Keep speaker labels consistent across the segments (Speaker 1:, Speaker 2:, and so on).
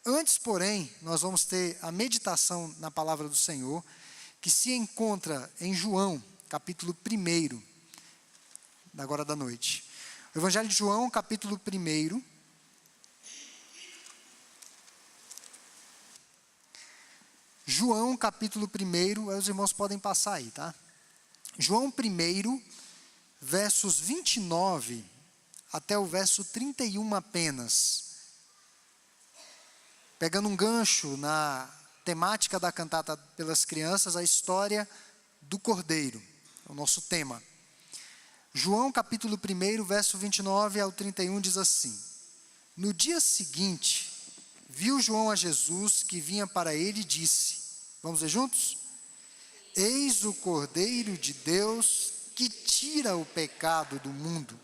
Speaker 1: Antes, porém, nós vamos ter a meditação na palavra do Senhor, que se encontra em João, capítulo 1, agora da noite. O Evangelho de João, capítulo 1. João, capítulo 1, aí os irmãos podem passar aí, tá? João 1, versos 29 até o verso 31 apenas. Pegando um gancho na temática da cantata pelas crianças, a história do Cordeiro, é o nosso tema. João capítulo 1, verso 29 ao 31 diz assim: No dia seguinte, viu João a Jesus que vinha para ele e disse, vamos ler juntos? Eis o Cordeiro de Deus que tira o pecado do mundo.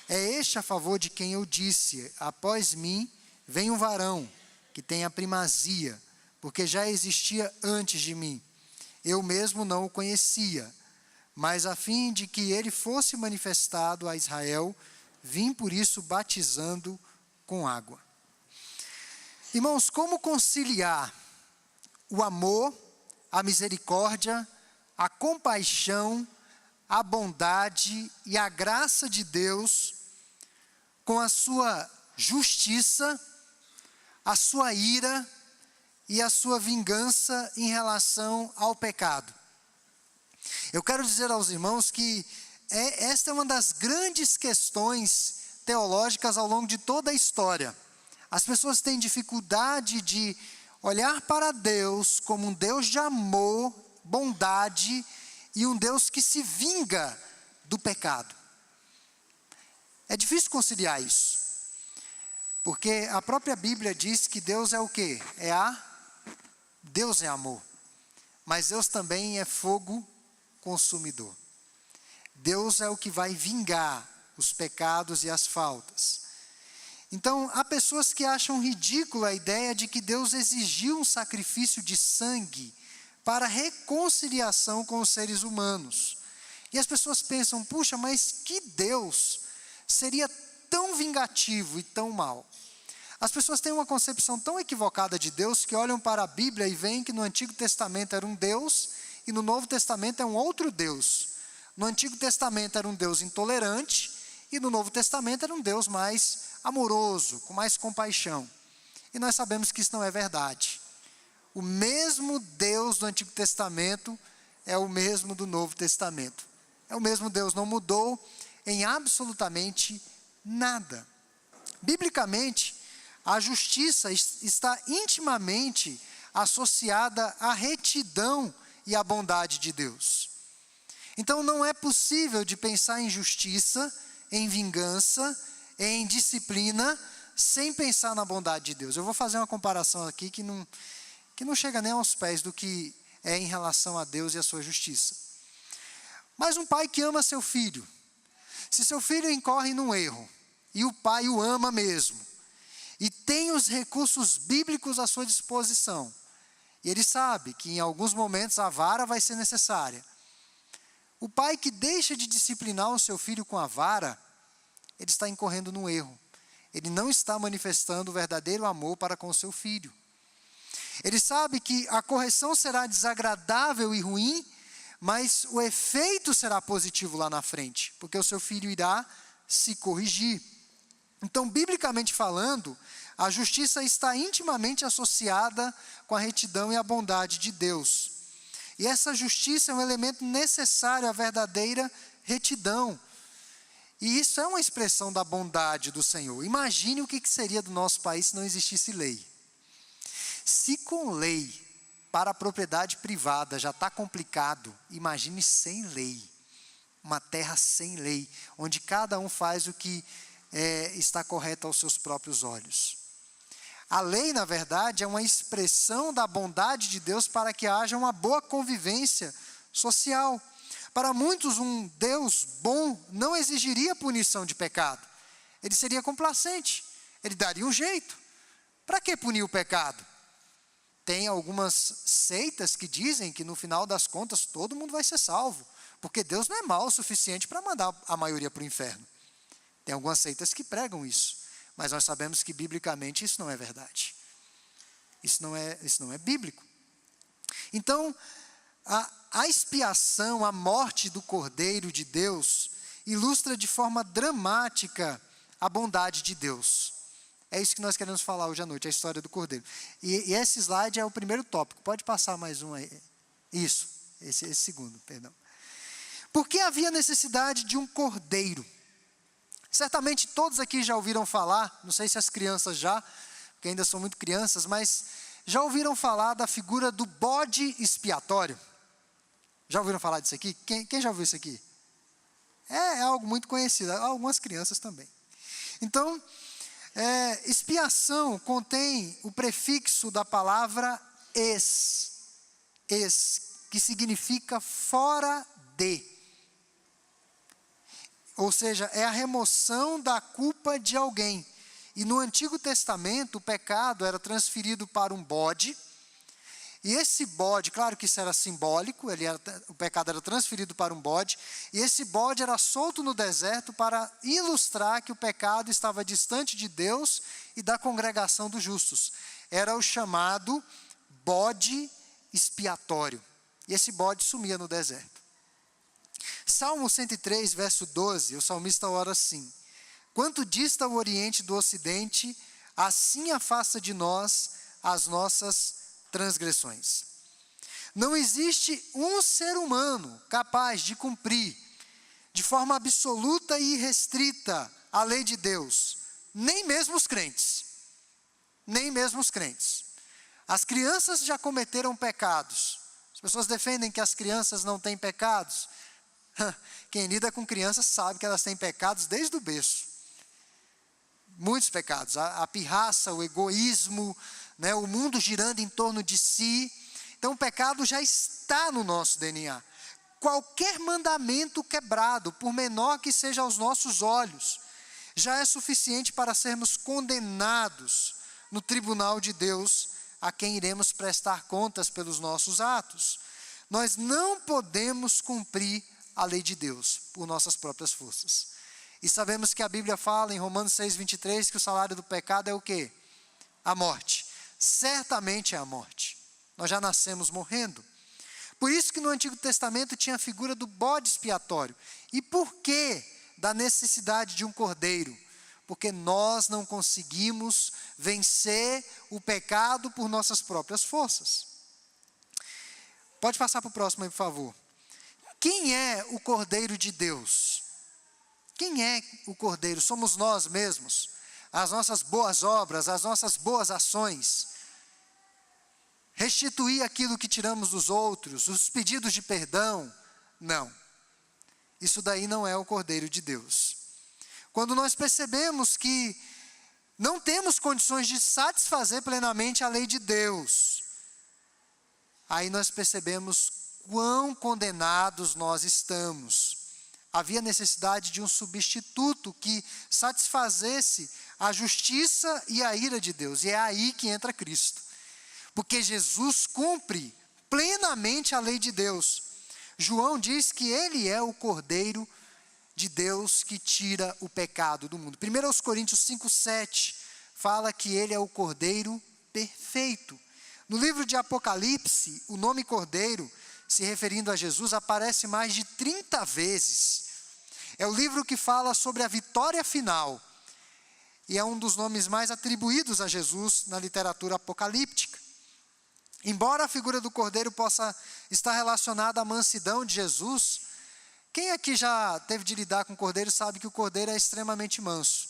Speaker 1: É este a favor de quem eu disse, após mim vem um varão que tem a primazia, porque já existia antes de mim. Eu mesmo não o conhecia, mas a fim de que ele fosse manifestado a Israel, vim por isso batizando com água. Irmãos, como conciliar o amor, a misericórdia, a compaixão, a bondade e a graça de Deus com a sua justiça, a sua ira e a sua vingança em relação ao pecado? Eu quero dizer aos irmãos que esta é uma das grandes questões teológicas ao longo de toda a história. As pessoas têm dificuldade de olhar para Deus como um Deus de amor, bondade e um Deus que se vinga do pecado. É difícil conciliar isso, porque a própria Bíblia diz que Deus é o quê? Deus é amor, mas Deus também é fogo consumidor. Deus é o que vai vingar os pecados e as faltas. Então, há pessoas que acham ridícula a ideia de que Deus exigiu um sacrifício de sangue para reconciliação com os seres humanos. E as pessoas pensam, puxa, mas que Deus seria tão vingativo e tão mau? As pessoas têm uma concepção tão equivocada de Deus que olham para a Bíblia e veem que no Antigo Testamento era um Deus e no Novo Testamento é um outro Deus. No Antigo Testamento era um Deus intolerante e no Novo Testamento era um Deus mais amoroso, com mais compaixão. E nós sabemos que isso não é verdade. O mesmo Deus do Antigo Testamento é o mesmo do Novo Testamento. É o mesmo Deus, não mudou em absolutamente nada. Biblicamente, a justiça está intimamente associada à retidão e à bondade de Deus. Então não é possível de pensar em justiça, em vingança, em disciplina, sem pensar na bondade de Deus. Eu vou fazer uma comparação aqui que não chega nem aos pés do que é em relação a Deus e a sua justiça. Mas um pai que ama seu filho, se seu filho incorre num erro, e o pai o ama mesmo, e tem os recursos bíblicos à sua disposição, e ele sabe que em alguns momentos a vara vai ser necessária, o pai que deixa de disciplinar o seu filho com a vara, ele está incorrendo num erro. Ele não está manifestando o verdadeiro amor para com o seu filho. Ele sabe que a correção será desagradável e ruim, mas o efeito será positivo lá na frente, porque o seu filho irá se corrigir. Então, biblicamente falando, a justiça está intimamente associada com a retidão e a bondade de Deus. E essa justiça é um elemento necessário à verdadeira retidão. E isso é uma expressão da bondade do Senhor. Imagine o que seria do nosso país se não existisse lei. Se com lei para a propriedade privada já está complicado, imagine sem lei. Uma terra sem lei, onde cada um faz o que está correto aos seus próprios olhos. A lei, na verdade, é uma expressão da bondade de Deus para que haja uma boa convivência social. Para muitos, um Deus bom não exigiria punição de pecado. Ele seria complacente, ele daria um jeito. Para que punir o pecado? Tem algumas seitas que dizem que no final das contas todo mundo vai ser salvo, porque Deus não é mau o suficiente para mandar a maioria para o inferno. Tem algumas seitas que pregam isso, mas nós sabemos que biblicamente isso não é verdade. Isso não é bíblico. Então, a expiação, a morte do Cordeiro de Deus, ilustra de forma dramática a bondade de Deus. É isso que nós queremos falar hoje à noite, a história do Cordeiro. E esse slide é o primeiro tópico. Pode passar mais um aí. Isso, esse segundo, perdão. Por que havia necessidade de um cordeiro? Certamente todos aqui já ouviram falar, não sei se as crianças já, porque ainda são muito crianças, mas já ouviram falar da figura do bode expiatório? Já ouviram falar disso aqui? Quem já ouviu isso aqui? É algo muito conhecido, algumas crianças também. Então, expiação contém o prefixo da palavra ex, que significa fora de. Ou seja, é a remoção da culpa de alguém. E no Antigo Testamento, o pecado era transferido para um bode. E esse bode, claro que isso era simbólico, o pecado era transferido para um bode. E esse bode era solto no deserto para ilustrar que o pecado estava distante de Deus e da congregação dos justos. Era o chamado bode expiatório. E esse bode sumia no deserto. Salmo 103, verso 12, o salmista ora assim: quanto dista o Oriente do Ocidente, assim afasta de nós as nossas transgressões. Não existe um ser humano capaz de cumprir de forma absoluta e irrestrita a lei de Deus, nem mesmo os crentes. Nem mesmo os crentes. As crianças já cometeram pecados. As pessoas defendem que as crianças não têm pecados. Quem lida com crianças sabe que elas têm pecados desde o berço. Muitos pecados. A pirraça, o egoísmo, né, o mundo girando em torno de si. Então o pecado já está no nosso DNA. Qualquer mandamento quebrado, por menor que seja aos nossos olhos, já é suficiente para sermos condenados no tribunal de Deus, a quem iremos prestar contas pelos nossos atos. Nós não podemos cumprir a lei de Deus por nossas próprias forças. E sabemos que a Bíblia fala em Romanos 6:23 que o salário do pecado é o quê? A morte. Certamente é a morte. Nós já nascemos morrendo. Por isso que no Antigo Testamento tinha a figura do bode expiatório. E por que da necessidade de um cordeiro? Porque nós não conseguimos vencer o pecado por nossas próprias forças. Pode passar para o próximo aí, por favor. Quem é o Cordeiro de Deus? Quem é o Cordeiro? Somos nós mesmos. As nossas boas obras, as nossas boas ações. Restituir aquilo que tiramos dos outros, os pedidos de perdão. Não. Isso daí não é o Cordeiro de Deus. Quando nós percebemos que não temos condições de satisfazer plenamente a lei de Deus, aí nós percebemos quão condenados nós estamos. Havia necessidade de um substituto que satisfazesse a justiça e a ira de Deus. E é aí que entra Cristo. Porque Jesus cumpre plenamente a lei de Deus. João diz que ele é o Cordeiro de Deus que tira o pecado do mundo. 1 Coríntios 5:7 fala que ele é o Cordeiro perfeito. No livro de Apocalipse, o nome Cordeiro, se referindo a Jesus, aparece mais de 30 vezes. É o livro que fala sobre a vitória final. E é um dos nomes mais atribuídos a Jesus na literatura apocalíptica. Embora a figura do Cordeiro possa estar relacionada à mansidão de Jesus, quem aqui já teve de lidar com o Cordeiro sabe que o Cordeiro é extremamente manso.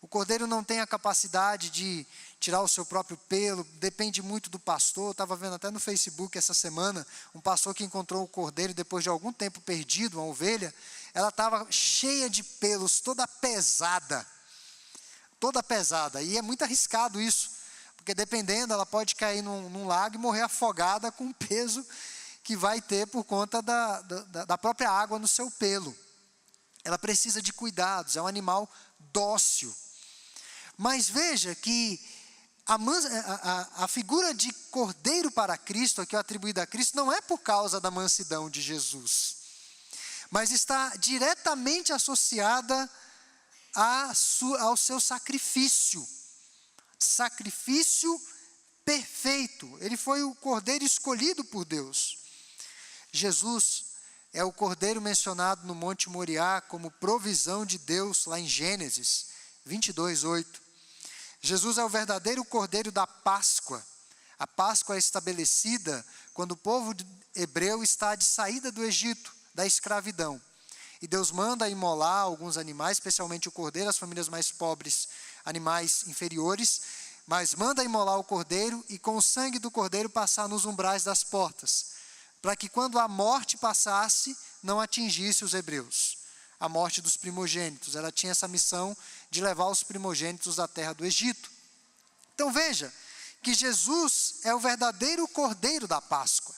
Speaker 1: O Cordeiro não tem a capacidade de tirar o seu próprio pelo, depende muito do pastor. Eu estava vendo até no Facebook essa semana, um pastor que encontrou o Cordeiro depois de algum tempo perdido, uma ovelha. Ela estava cheia de pelos, toda pesada. E é muito arriscado isso, porque dependendo, ela pode cair num lago e morrer afogada com o peso que vai ter por conta da própria água no seu pelo. Ela precisa de cuidados, é um animal dócil. Mas veja que a figura de Cordeiro para Cristo, aqui atribuída a Cristo, não é por causa da mansidão de Jesus, mas está diretamente associada ao seu sacrifício perfeito. Ele foi o cordeiro escolhido por Deus. Jesus é o cordeiro mencionado no Monte Moriá como provisão de Deus, lá em Gênesis 22:8. Jesus é o verdadeiro cordeiro da Páscoa. A Páscoa é estabelecida quando o povo hebreu está de saída do Egito, da escravidão. E Deus manda imolar alguns animais, especialmente o cordeiro, as famílias mais pobres, animais inferiores, mas manda imolar o cordeiro e com o sangue do cordeiro passar nos umbrais das portas, para que quando a morte passasse, não atingisse os hebreus. A morte dos primogênitos, ela tinha essa missão de levar os primogênitos da terra do Egito. Então veja, que Jesus é o verdadeiro cordeiro da Páscoa.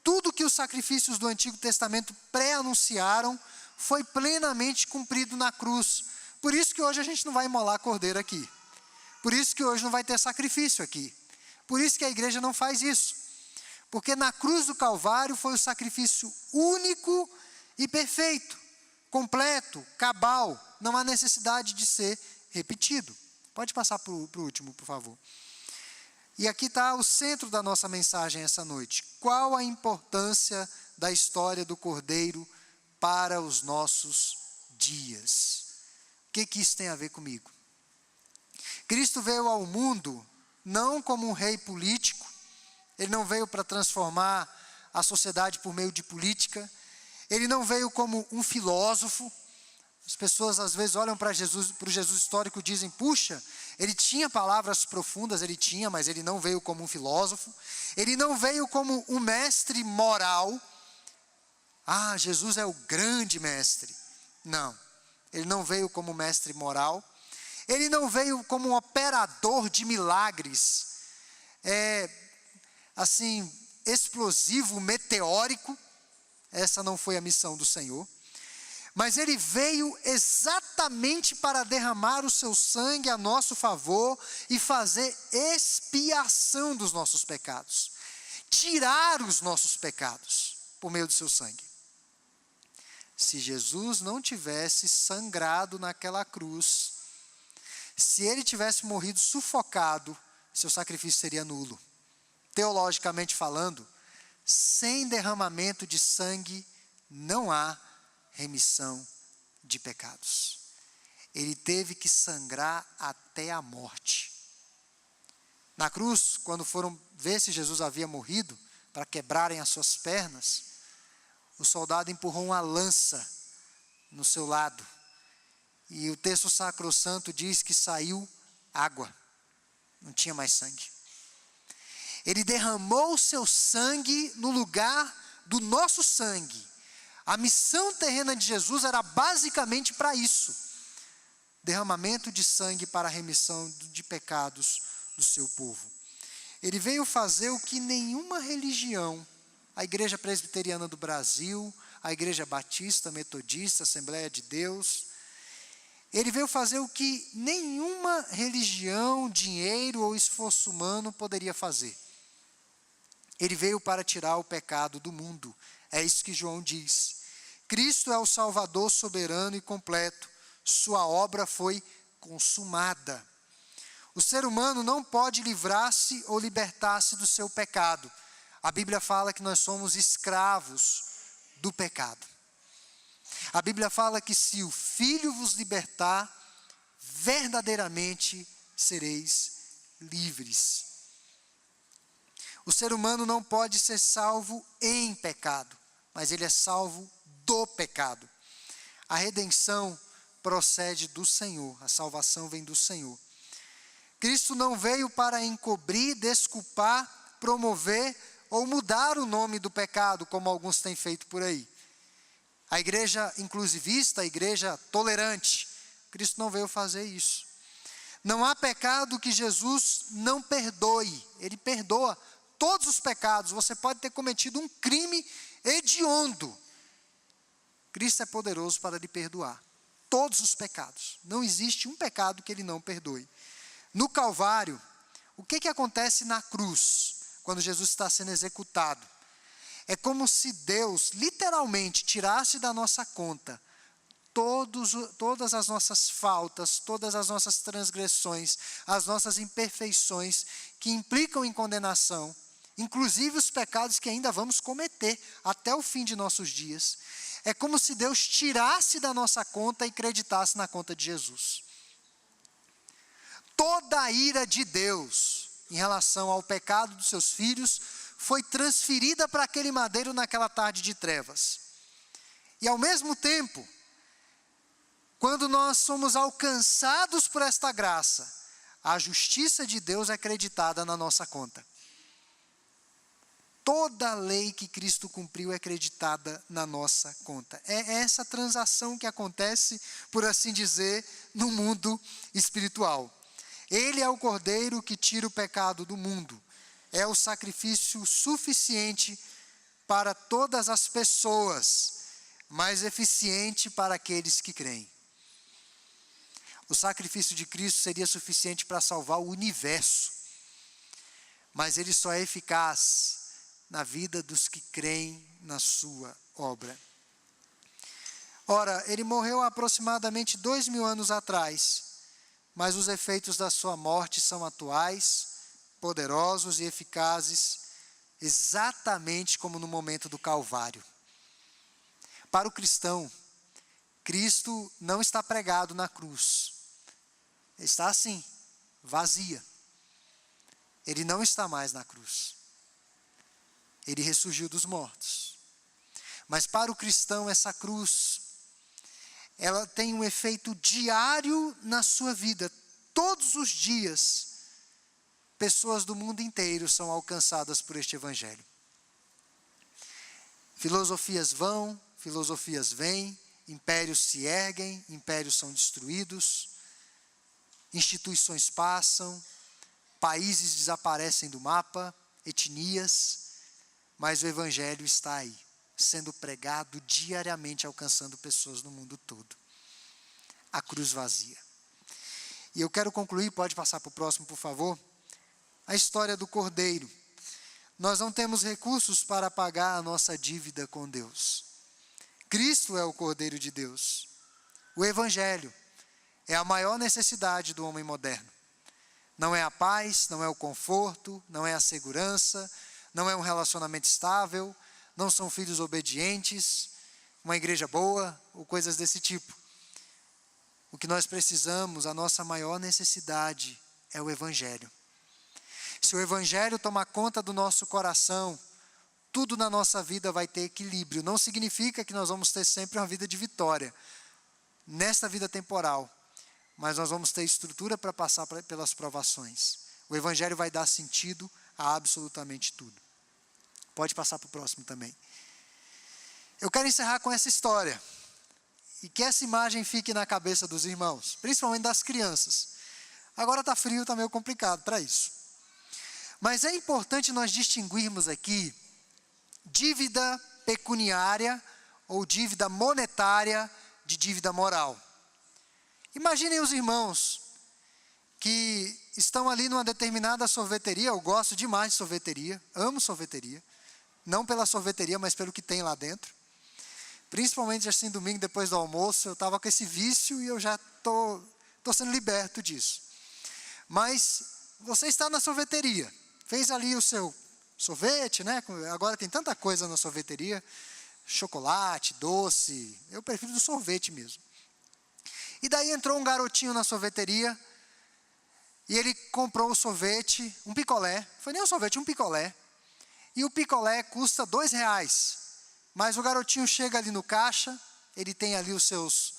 Speaker 1: Tudo que os sacrifícios do Antigo Testamento pré-anunciaram foi plenamente cumprido na cruz. Por isso que hoje a gente não vai imolar cordeiro aqui. Por isso que hoje não vai ter sacrifício aqui. Por isso que a igreja não faz isso. Porque na cruz do Calvário foi o sacrifício único e perfeito, completo, cabal. Não há necessidade de ser repetido. Pode passar para o último, por favor. E aqui está o centro da nossa mensagem essa noite. Qual a importância da história do Cordeiro para os nossos dias? O que isso tem a ver comigo? Cristo veio ao mundo não como um rei político. Ele não veio para transformar a sociedade por meio de política. Ele não veio como um filósofo. As pessoas às vezes olham para o Jesus histórico e dizem, puxa, ele tinha palavras profundas, ele tinha, mas ele não veio como um filósofo. Ele não veio como um mestre moral. Ah, Jesus é o grande mestre. Não, ele não veio como mestre moral. Ele não veio como um operador de milagres, explosivo, meteórico. Essa não foi a missão do Senhor. Mas ele veio exatamente para derramar o seu sangue a nosso favor e fazer expiação dos nossos pecados. Tirar os nossos pecados por meio do seu sangue. Se Jesus não tivesse sangrado naquela cruz, se ele tivesse morrido sufocado, seu sacrifício seria nulo. Teologicamente falando, sem derramamento de sangue não há remissão de pecados. Ele teve que sangrar até a morte. Na cruz, quando foram ver se Jesus havia morrido, para quebrarem as suas pernas, o soldado empurrou uma lança no seu lado. E o texto sacrossanto diz que saiu água. Não tinha mais sangue. Ele derramou o seu sangue no lugar do nosso sangue. A missão terrena de Jesus era basicamente para isso. Derramamento de sangue para a remissão de pecados do seu povo. Ele veio fazer o que nenhuma religião, a Igreja Presbiteriana do Brasil, a Igreja Batista, Metodista, Assembleia de Deus, ele veio fazer o que nenhuma religião, dinheiro ou esforço humano poderia fazer. Ele veio para tirar o pecado do mundo. É isso que João diz. Cristo é o Salvador soberano e completo. Sua obra foi consumada. O ser humano não pode livrar-se ou libertar-se do seu pecado. A Bíblia fala que nós somos escravos do pecado. A Bíblia fala que se o Filho vos libertar, verdadeiramente sereis livres. O ser humano não pode ser salvo em pecado, mas ele é salvo do pecado. A redenção procede do Senhor, a salvação vem do Senhor. Cristo não veio para encobrir, desculpar, promover ou mudar o nome do pecado, como alguns têm feito por aí. A igreja inclusivista, a igreja tolerante, Cristo não veio fazer isso. Não há pecado que Jesus não perdoe, ele perdoa todos os pecados. Você pode ter cometido um crime hediondo. Cristo é poderoso para lhe perdoar todos os pecados. Não existe um pecado que ele não perdoe. No Calvário, o que acontece na cruz, quando Jesus está sendo executado? É como se Deus literalmente tirasse da nossa conta todas as nossas faltas, todas as nossas transgressões, as nossas imperfeições que implicam em condenação, inclusive os pecados que ainda vamos cometer até o fim de nossos dias. É como se Deus tirasse da nossa conta e creditasse na conta de Jesus. Toda a ira de Deus em relação ao pecado dos seus filhos foi transferida para aquele madeiro naquela tarde de trevas. E ao mesmo tempo, quando nós somos alcançados por esta graça, a justiça de Deus é creditada na nossa conta. Toda a lei que Cristo cumpriu é creditada na nossa conta. É essa transação que acontece, por assim dizer, no mundo espiritual. Ele é o Cordeiro que tira o pecado do mundo. É o sacrifício suficiente para todas as pessoas, mas eficiente para aqueles que creem. O sacrifício de Cristo seria suficiente para salvar o universo, mas ele só é eficaz na vida dos que creem na sua obra. Ora, ele morreu há aproximadamente 2000 anos atrás, mas os efeitos da sua morte são atuais, poderosos e eficazes, exatamente como no momento do Calvário. Para o cristão, Cristo não está pregado na cruz. Está assim, vazia. Ele não está mais na cruz. Ele ressurgiu dos mortos. Mas para o cristão, essa cruz, ela tem um efeito diário na sua vida. Todos os dias, pessoas do mundo inteiro são alcançadas por este evangelho. Filosofias vão, filosofias vêm, impérios se erguem, impérios são destruídos, instituições passam, países desaparecem do mapa, etnias, mas o evangelho está aí, sendo pregado diariamente, alcançando pessoas no mundo todo. A cruz vazia. E eu quero concluir, pode passar para o próximo, por favor, a história do Cordeiro. Nós não temos recursos para pagar a nossa dívida com Deus. Cristo é o Cordeiro de Deus. O evangelho é a maior necessidade do homem moderno. Não é a paz, não é o conforto, não é a segurança, não é um relacionamento estável, não são filhos obedientes, uma igreja boa ou coisas desse tipo. O que nós precisamos, a nossa maior necessidade é o evangelho. Se o evangelho tomar conta do nosso coração, tudo na nossa vida vai ter equilíbrio. Não significa que nós vamos ter sempre uma vida de vitória nesta vida temporal, mas nós vamos ter estrutura para passar pelas provações. O evangelho vai dar sentido a absolutamente tudo. Pode passar para o próximo também. Eu quero encerrar com essa história, e que essa imagem fique na cabeça dos irmãos, principalmente das crianças. Agora está frio, está meio complicado para isso. Mas é importante nós distinguirmos aqui dívida pecuniária ou dívida monetária de dívida moral. Imaginem os irmãos que estão ali numa determinada sorveteria. Eu gosto demais de sorveteria, amo sorveteria, não pela sorveteria, mas pelo que tem lá dentro. Principalmente assim, domingo depois do almoço, eu estava com esse vício e eu já estou sendo liberto disso. Mas você está na sorveteria, fez ali o seu sorvete, né? Agora tem tanta coisa na sorveteria, chocolate, doce, eu prefiro do sorvete mesmo. E daí entrou um garotinho na sorveteria, e ele comprou o sorvete, um picolé, foi nem um sorvete, um picolé, e o picolé custa R$2, mas o garotinho chega ali no caixa, ele tem ali os seus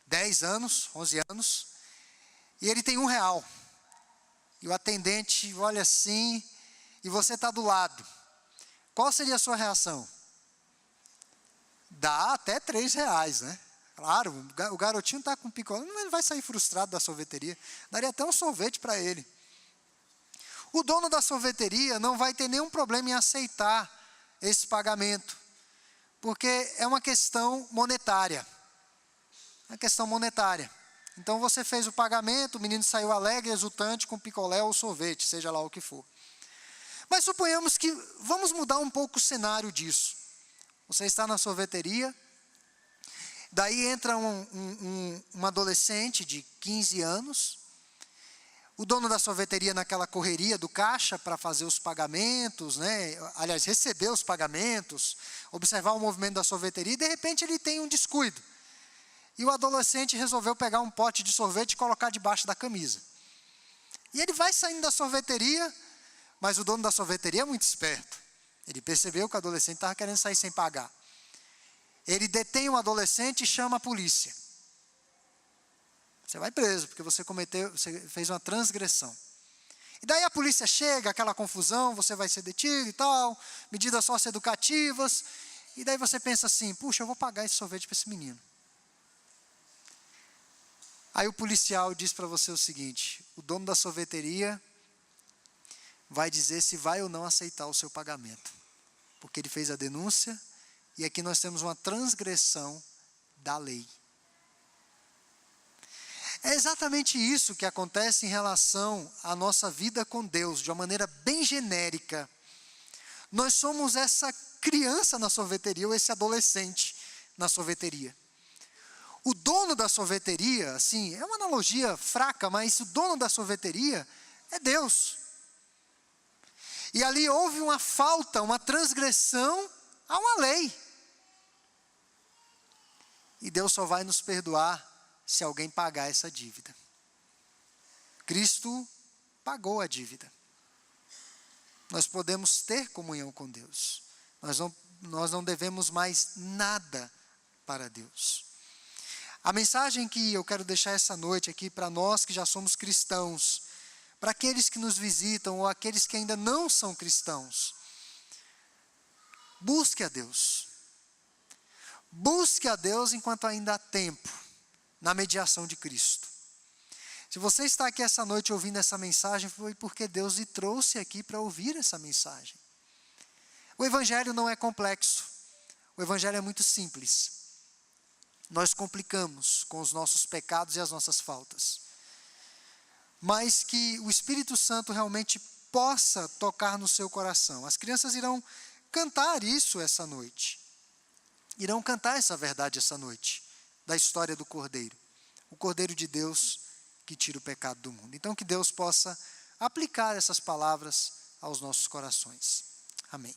Speaker 1: 10 anos, 11 anos, e ele tem R$1. E o atendente olha assim, e você está do lado. Qual seria a sua reação? Dá até R$3, né? Claro, o garotinho está com picolé, ele vai sair frustrado da sorveteria. Daria até um sorvete para ele. O dono da sorveteria não vai ter nenhum problema em aceitar esse pagamento, porque é uma questão monetária. É uma questão monetária. Então você fez o pagamento, o menino saiu alegre, exultante, com picolé ou sorvete, seja lá o que for. Mas suponhamos que, vamos mudar um pouco o cenário disso. Você está na sorveteria, Daí entra um adolescente de 15 anos, o dono da sorveteria naquela correria do caixa para fazer os pagamentos, né? Aliás, receber os pagamentos, observar o movimento da sorveteria, e de repente ele tem um descuido. E o adolescente resolveu pegar um pote de sorvete e colocar debaixo da camisa. E ele vai saindo da sorveteria, mas o dono da sorveteria é muito esperto. Ele percebeu que o adolescente estava querendo sair sem pagar. Ele detém o adolescente e chama a polícia. Você vai preso, porque você fez uma transgressão. E daí a polícia chega, aquela confusão, você vai ser detido e tal, medidas socioeducativas, e daí você pensa assim, puxa, eu vou pagar esse sorvete para esse menino. Aí o policial diz para você o seguinte, o dono da sorveteria vai dizer se vai ou não aceitar o seu pagamento. Porque ele fez a denúncia, e aqui nós temos uma transgressão da lei. É exatamente isso que acontece em relação à nossa vida com Deus, de uma maneira bem genérica. Nós somos essa criança na sorveteria, ou esse adolescente na sorveteria. O dono da sorveteria, assim, é uma analogia fraca, mas o dono da sorveteria é Deus. E ali houve uma falta, uma transgressão a uma lei. E Deus só vai nos perdoar se alguém pagar essa dívida. Cristo pagou a dívida. Nós podemos ter comunhão com Deus. Nós não devemos mais nada para Deus. A mensagem que eu quero deixar essa noite aqui para nós que já somos cristãos, para aqueles que nos visitam ou aqueles que ainda não são cristãos, busque a Deus. Busque a Deus enquanto ainda há tempo, na mediação de Cristo. Se você está aqui essa noite ouvindo essa mensagem, foi porque Deus lhe trouxe aqui para ouvir essa mensagem. O Evangelho não é complexo, o Evangelho é muito simples. Nós complicamos com os nossos pecados e as nossas faltas. Mas que o Espírito Santo realmente possa tocar no seu coração. As crianças irão cantar isso essa noite. Irão cantar essa verdade essa noite, da história do Cordeiro. O Cordeiro de Deus que tira o pecado do mundo. Então que Deus possa aplicar essas palavras aos nossos corações. Amém.